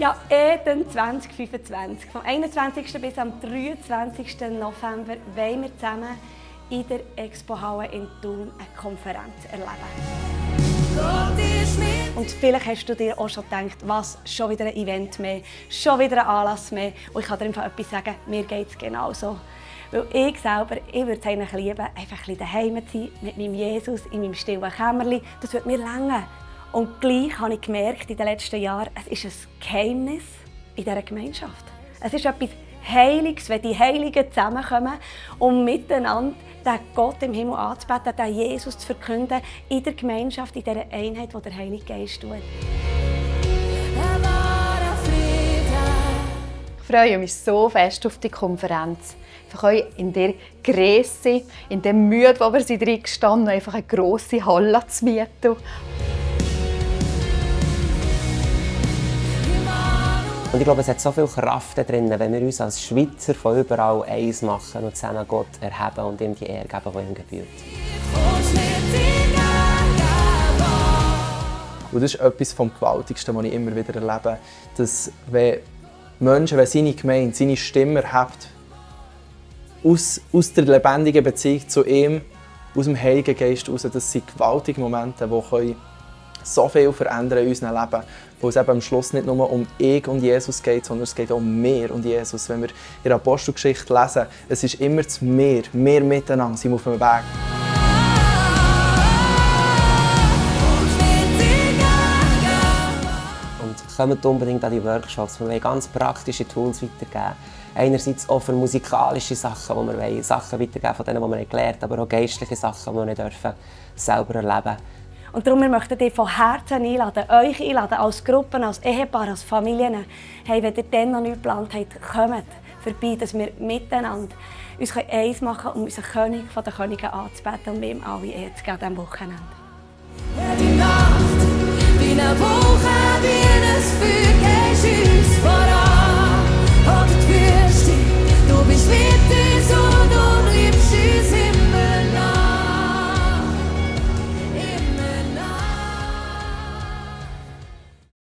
Ja, Eden 2025. Vom 21. bis am 23. November wollen wir zusammen in der Expo-Halle in Thun eine Konferenz erleben. Und vielleicht hast du dir auch schon gedacht, was, schon wieder ein Event mehr, schon wieder ein Anlass mehr. Und ich kann dir einfach etwas sagen, mir geht es genauso. Weil ich selber, ich würde es eigentlich lieben, einfach ein bisschen daheim zu sein, mit meinem Jesus, in meinem stillen Kämmerlein. Das würde mir reichen. Und gleich habe ich gemerkt in den letzten Jahren, es ist ein Geheimnis in dieser Gemeinschaft. Es ist etwas Heiliges, wenn die Heiligen zusammenkommen, um miteinander den Gott im Himmel anzubeten, den Jesus zu verkünden, in der Gemeinschaft, in dieser Einheit, die der Heilige Geist tut. Ich freue mich so fest auf die Konferenz. Einfach euch in der Grösse, in dem Mühe, wo wir sind drin gestanden, einfach eine grosse Halle zu mieten. Und ich glaube, es hat so viel Kraft drin, wenn wir uns als Schweizer von überall eins machen und zusammen Gott erheben und ihm die Ehre geben, die ihm gebührt. Und das ist etwas vom Gewaltigsten, was ich immer wieder erlebe, dass wenn Menschen, wenn seine Gemeinde, seine Stimme erhebt, aus der lebendigen Beziehung zu ihm, aus dem Heiligen Geist heraus, das sind gewaltige Momente, die so viel verändern in unserem Leben, wo es eben am Schluss nicht nur um ich und Jesus geht, sondern es geht auch um mir und Jesus. Wenn wir in der Apostelgeschichte lesen, es ist immer das Wir miteinander sind auf dem Weg. Und kommt unbedingt an die Workshops, wir wollen ganz praktische Tools weitergeben. Einerseits auch für musikalische Sachen, wo wir wollen, Sachen weitergeben von denen, die wir gelernt haben, aber auch geistliche Sachen, die wir nicht dürfen selber erleben dürfen. Und darum möchten wir von Herzen einladen, euch einladen, als Gruppen, als Ehepaar, als Familien. Hey, wenn ihr dann noch nichts geplant habt, kommt vorbei, dass wir miteinander uns eins machen, um unseren König von den Königen anzubeten und ihm alle Ehre zu geben am Wochenende. Die Nacht, wie eine Woche, wie ein Feuer, gehst du uns voran.